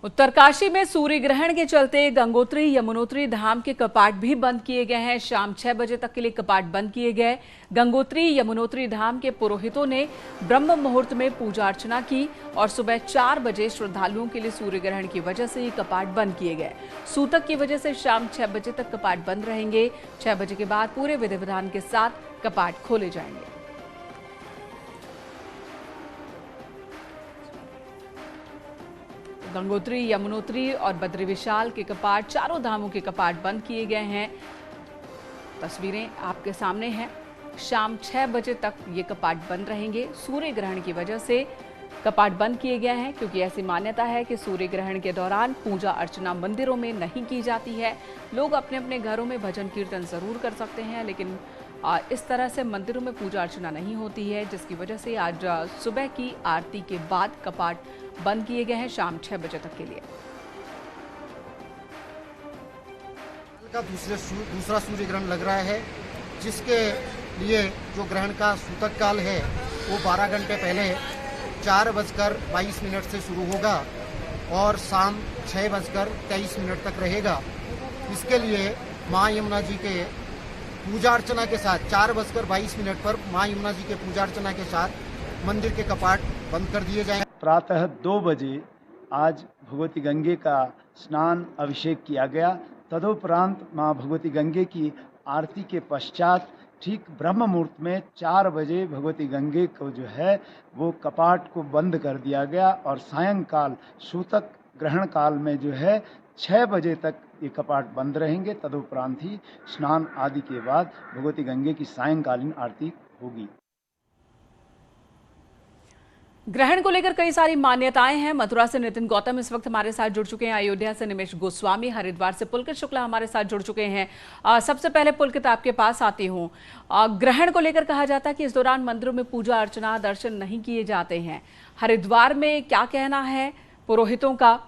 उत्तरकाशी में सूर्य ग्रहण के चलते गंगोत्री यमुनोत्री धाम के कपाट भी बंद किए गए हैं। शाम 6 बजे तक के लिए कपाट बंद किए गए। गंगोत्री यमुनोत्री धाम के पुरोहितों ने ब्रह्म मुहूर्त में पूजा अर्चना की और सुबह 4 बजे श्रद्धालुओं के लिए सूर्य ग्रहण की वजह से ये कपाट बंद किए गए। सूतक की वजह से शाम 6 बजे तक कपाट बंद रहेंगे। 6 बजे के बाद पूरे विधि विधान के साथ कपाट खोले जाएंगे। गंगोत्री यमुनोत्री और बद्री विशाल के कपाट, चारों धामों के कपाट बंद किए गए हैं। तस्वीरें आपके सामने हैं। शाम 6 बजे तक ये कपाट बंद रहेंगे। सूर्य ग्रहण की वजह से कपाट बंद किए गए हैं, क्योंकि ऐसी मान्यता है कि सूर्य ग्रहण के दौरान पूजा अर्चना मंदिरों में नहीं की जाती है। लोग अपने अपने घरों में भजन कीर्तन जरूर कर सकते हैं, लेकिन इस तरह से मंदिरों में पूजा अर्चना नहीं होती है, जिसकी वजह से आज सुबह की आरती के बाद कपाट बंद किए गए हैं शाम 6 बजे तक के लिए। का दूसरा सूर्य ग्रहण लग रहा है, जिसके लिए जो ग्रहण का सूतक काल है वो 12 घंटे पहले 4:22 से शुरू होगा और शाम 6:23 तक रहेगा। इसके लिए माँ यमुना जी के पूजा अर्चना के साथ 4:22 पर माँ यमुना जी के पूजा अर्चना के साथ मंदिर के कपाट बंद कर दिए जाएंगे। प्रातः 2 बजे आज भगवती गंगे का स्नान अभिषेक किया गया। तदुपरांत माँ भगवती गंगे की आरती के पश्चात ठीक ब्रह्म मुहूर्त में 4 बजे भगवती गंगे को जो है वो कपाट को बंद कर दिया गया और सायंकाल सूतक ग्रहण काल में जो है 6 बजे तक ये कपाट बंद रहेंगे। तदुपरांत ही स्नान आदि के बाद भगवती गंगे की सायंकालीन आरती होगी। ग्रहण को लेकर कई सारी मान्यताएं हैं। मथुरा से नितिन गौतम इस वक्त हमारे साथ जुड़ चुके हैं। अयोध्या से निमेश गोस्वामी, हरिद्वार से पुलकित शुक्ला हमारे साथ जुड़ चुके हैं। सबसे पहले पुलकित आपके पास आती हूँ। ग्रहण को लेकर कहा जाता है कि इस दौरान मंदिरों में पूजा अर्चना दर्शन नहीं किए जाते हैं। हरिद्वार में क्या कहना है पुरोहितों का?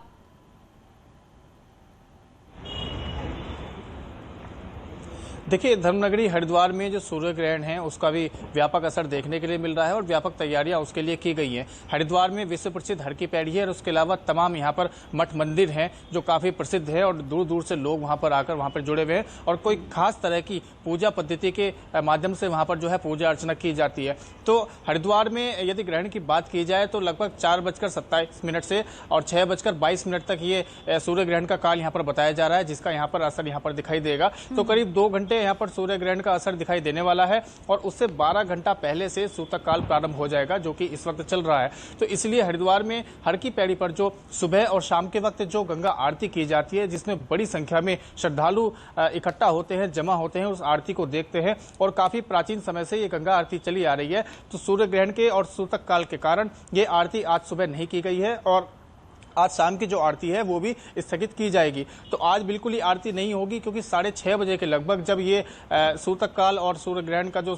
देखिए, धर्मनगरी हरिद्वार में जो सूर्य ग्रहण है उसका भी व्यापक असर देखने के लिए मिल रहा है और व्यापक तैयारियां उसके लिए की गई हैं। हरिद्वार में विश्व प्रसिद्ध हर की पैड़ी है और उसके अलावा तमाम यहां पर मठ मंदिर हैं जो काफ़ी प्रसिद्ध है और दूर दूर से लोग वहां पर आकर वहां पर जुड़े हुए हैं और कोई खास तरह की पूजा पद्धति के माध्यम से वहां पर जो है पूजा अर्चना की जाती है। तो हरिद्वार में यदि ग्रहण की बात की जाए तो लगभग 4:27 से और 6:22 तक ये सूर्य ग्रहण का काल यहाँ पर बताया जा रहा है, जिसका यहाँ पर असर यहाँ पर दिखाई देगा। तो करीब 2 घंटे यहाँ पर सूर्य ग्रहण का असर दिखाई देने वाला है और उससे 12 घंटा पहले से सूतक काल प्रारंभ हो जाएगा, जो कि इस वक्त चल रहा है। तो इसलिए हरिद्वार में हर की पैड़ी पर जो सुबह और शाम के वक्त जो गंगा आरती की जाती है, जिसमें बड़ी संख्या में श्रद्धालु इकट्ठा होते हैं, जमा होते हैं, उस आरती को देखते हैं और काफी प्राचीन समय से ये गंगा आरती चली आ रही है। तो सूर्य ग्रहण के और सूतक काल के कारण ये आरती आज सुबह नहीं की गई है और आज शाम की जो आरती है वो भी स्थगित की जाएगी। तो आज बिल्कुल ही आरती नहीं होगी, क्योंकि 6:30 बजे के लगभग जब ये सूतक काल और सूर्य ग्रहण का जो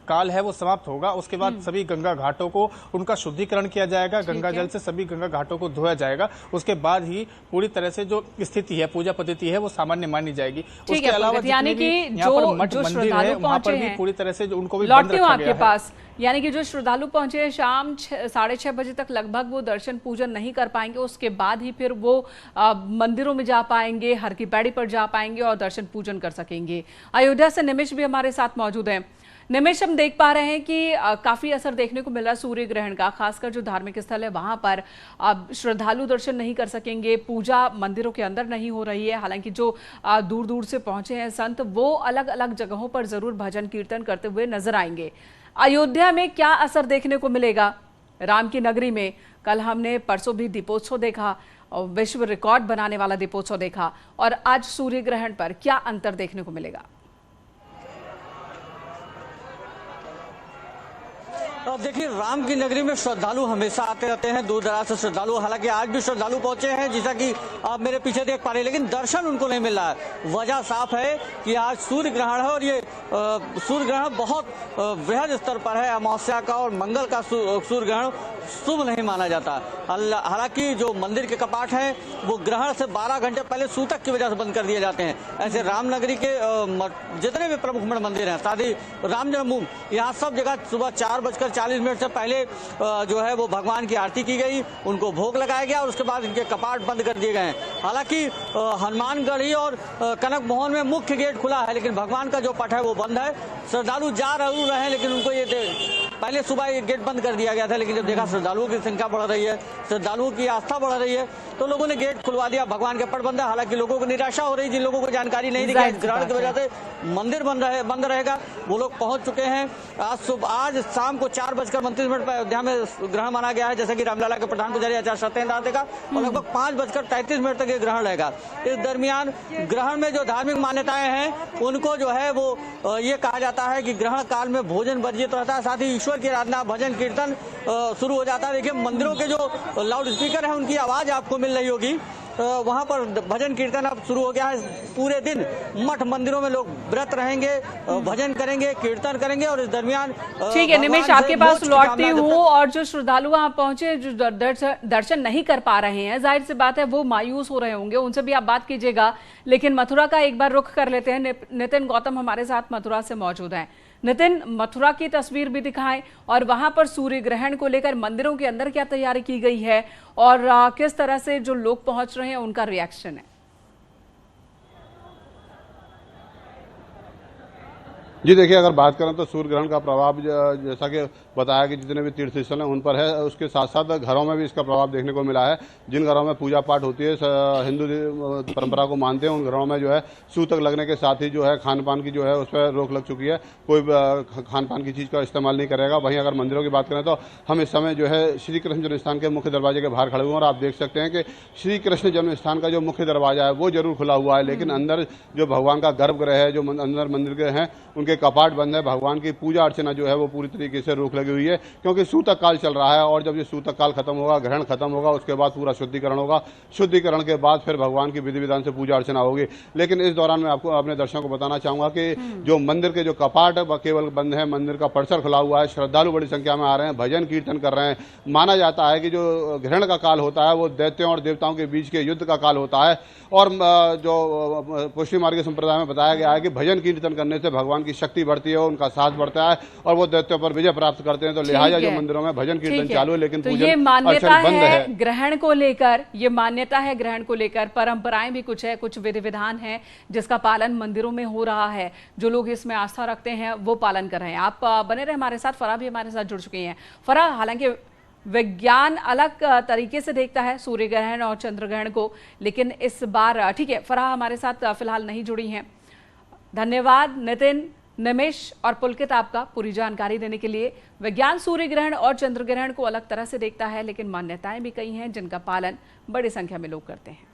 काल है वो समाप्त होगा, उसके बाद सभी गंगा घाटों को उनका शुद्धिकरण किया जाएगा, गंगा जल से सभी गंगा घाटों को धोया जाएगा। उसके बाद ही पूरी तरह से जो स्थिति है, पूजा पद्धति है, वो सामान्य मानी जाएगी। उसके अलावा यानी कि यहाँ पर मठ मंदिर है वहाँ पर भी पूरी तरह से उनको भी बंद रखा गया है। यानी कि जो श्रद्धालु पहुंचे हैं शाम 6:30 बजे तक लगभग वो दर्शन पूजन नहीं कर पाएंगे। उसके बाद ही फिर वो मंदिरों में जा पाएंगे, हर की पैड़ी पर जा पाएंगे और दर्शन पूजन कर सकेंगे। अयोध्या से निमेश भी हमारे साथ मौजूद हैं। निमेश, हम देख पा रहे हैं कि काफी असर देखने को मिल रहा है सूर्य ग्रहण का, खासकर जो धार्मिक स्थल है वहां पर श्रद्धालु दर्शन नहीं कर सकेंगे, पूजा मंदिरों के अंदर नहीं हो रही है। हालांकि जो दूर दूर से पहुंचे हैं संत, वो अलग अलग जगहों पर जरूर भजन कीर्तन करते हुए नजर आएंगे। अयोध्या में क्या असर देखने को मिलेगा? राम की नगरी में कल हमने परसों भी दीपोत्सव देखा, विश्व रिकॉर्ड बनाने वाला दीपोत्सव देखा, और आज सूर्य ग्रहण पर क्या अंतर देखने को मिलेगा? देखिए, राम की नगरी में श्रद्धालु हमेशा आते रहते हैं, दूर दराज से श्रद्धालु। हालांकि आज भी श्रद्धालु पहुंचे हैं, जैसा कि आप मेरे पीछे देख पा रहे हैं, लेकिन दर्शन उनको नहीं मिल रहा है। वजह साफ है कि आज सूर्य ग्रहण है और ये सूर्य ग्रहण बहुत वृहद स्तर पर है। अमावस्या का और मंगल का सूर्य ग्रहण शुभ नहीं माना जाता। हालांकि जो मंदिर के कपाट हैं वो ग्रहण से 12 घंटे पहले सूतक की वजह से बंद कर दिए जाते हैं। ऐसे रामनगरी के जितने भी प्रमुख मंदिर हैं, साथ ही राम जन्मभूमि, यहाँ सब जगह सुबह 4:00 40 मिनट से पहले जो है वो भगवान की आरती की गई, उनको भोग लगाया गया और उसके बाद इनके कपाट बंद कर दिए गए हैं। हालांकि हनुमानगढ़ी और कनक मोहन में मुख्य गेट खुला है, लेकिन भगवान का जो पट है वो बंद है। श्रद्धालु जा रहे हैं, लेकिन उनको ये पहले सुबह ये गेट बंद कर दिया गया था, लेकिन जब देखा श्रद्धालुओं की संख्या बढ़ रही है, श्रद्धालुओं की आस्था बढ़ रही है, तो लोगों ने गेट खुलवा दिया, भगवान के पट बंद है। हालांकि लोगों को निराशा हो रही, जिन लोगों को जानकारी नहीं थी कि ग्रहण की वजह से मंदिर बंद रहेगा, वो लोग पहुंच चुके हैं। आज शाम को 4:29 पर अयोध्या में ग्रहण माना गया है, जैसे कि रामलला के प्रधान पुजारी आचार्य सत्येंद्र नाथ देगा, और लगभग 5:33 तक ये ग्रहण रहेगा। इस दरमियान ग्रहण में जो धार्मिक मान्यताएं हैं उनको जो है वो ये कहा जाता है कि ग्रहण काल में भोजन वर्जित रहता है, साथ ही ईश्वर की आराधना, भजन कीर्तन शुरू हो जाता है। देखिए मंदिरों के जो लाउड स्पीकर है उनकी आवाज आपको मिल रही होगी, वहां पर भजन कीर्तन अब शुरू हो गया है। पूरे दिन मठ मंदिरों में लोग व्रत रहेंगे, भजन करेंगे, कीर्तन करेंगे, और इस दरमियान ठीक है निमेश, आपके पास लौटती हूँ। और जो श्रद्धालु वहां पहुंचे, जो दर्शन नहीं कर पा रहे हैं, जाहिर सी बात है वो मायूस हो रहे होंगे, उनसे भी आप बात कीजिएगा। लेकिन मथुरा का एक बार रुख कर लेते हैं। नितिन गौतम हमारे साथ मथुरा से मौजूद हैं। नितिन, मथुरा की तस्वीर भी दिखाएं, और वहां पर सूर्य ग्रहण को लेकर मंदिरों के अंदर क्या तैयारी की गई है और किस तरह से जो लोग पहुंच रहे हैं उनका रिएक्शन है। जी देखिए, अगर बात करें तो सूर्य ग्रहण का प्रभाव जैसा कि बताया कि जितने भी तीर्थ स्थल हैं उन पर है, उसके साथ साथ घरों में भी इसका प्रभाव देखने को मिला है। जिन घरों में पूजा पाठ होती है, हिंदू परंपरा को मानते हैं, उन घरों में जो है सूतक लगने के साथ ही जो है खान पान की जो है उस पर रोक लग चुकी है, कोई खान पान की चीज़ का इस्तेमाल नहीं करेगा। वहीं अगर मंदिरों की बात करें तो हम इस समय जो है श्री कृष्ण जन्मस्थान के मुख्य दरवाजे के बाहर खड़े हुए हैं, और आप देख सकते हैं कि श्री कृष्ण जन्मस्थान का जो मुख्य दरवाजा है वो जरूर खुला हुआ है, लेकिन अंदर जो भगवान का गर्भगृह है, जो अंदर मंदिर के हैं, उनके कपाट बंद है। भगवान की पूजा अर्चना जो है वो पूरी तरीके से रोक लगी हुई है, क्योंकि सूतक काल चल रहा है, और जब ये सूतक काल खत्म होगा, ग्रहण खत्म होगा, उसके बाद पूरा शुद्धिकरण होगा। शुद्धिकरण के बाद फिर भगवान की विधि विधान से पूजा अर्चना होगी। लेकिन इस दौरान मैं आपको अपने दर्शकों को बताना चाहूंगा कि जो मंदिर के जो कपाट है केवल बंद है, मंदिर का परिसर खुला हुआ है, श्रद्धालु बड़ी संख्या में आ रहे हैं, भजन कीर्तन कर रहे हैं। माना जाता है कि जो ग्रहण का काल होता है वो दैत्यों और देवताओं के बीच के युद्ध का काल होता है, और जो पुष्टि मार्ग संप्रदाय में बताया गया है कि भजन कीर्तन करने से भगवान की शक्ति बढ़ती है, उनका साथ बढ़ता है, और वो दैत्यों पर विजय प्राप्त करते हैं। तो लिहाजा जो मंदिरों में भजन कीर्तन चालू है, लेकिन तो पूजन ये मान्यता बंद है ग्रहण को लेकर, ये मान्यता है ग्रहण को लेकर, परंपराएं भी कुछ है, कुछ विधि विधान है जिसका पालन मंदिरों में हो रहा है, जो लोग इसमें आस्था रखते हैं वो पालन कर रहे हैं। आप बने रहे हमारे साथ। फराह भी हमारे साथ जुड़ चुकी हैं। फराह, हालांकि विज्ञान अलग तरीके से देखता है सूर्य ग्रहण और चंद्र ग्रहण को, लेकिन इस बार ठीक है, फराह हमारे साथ फिलहाल नहीं जुड़ी हैं। धन्यवाद नितिन, निमेश और पुलकित आपका पूरी जानकारी देने के लिए। विज्ञान सूर्य ग्रहण और चंद्र ग्रहण को अलग तरह से देखता है, लेकिन मान्यताएं भी कई हैं जिनका पालन बड़ी संख्या में लोग करते हैं।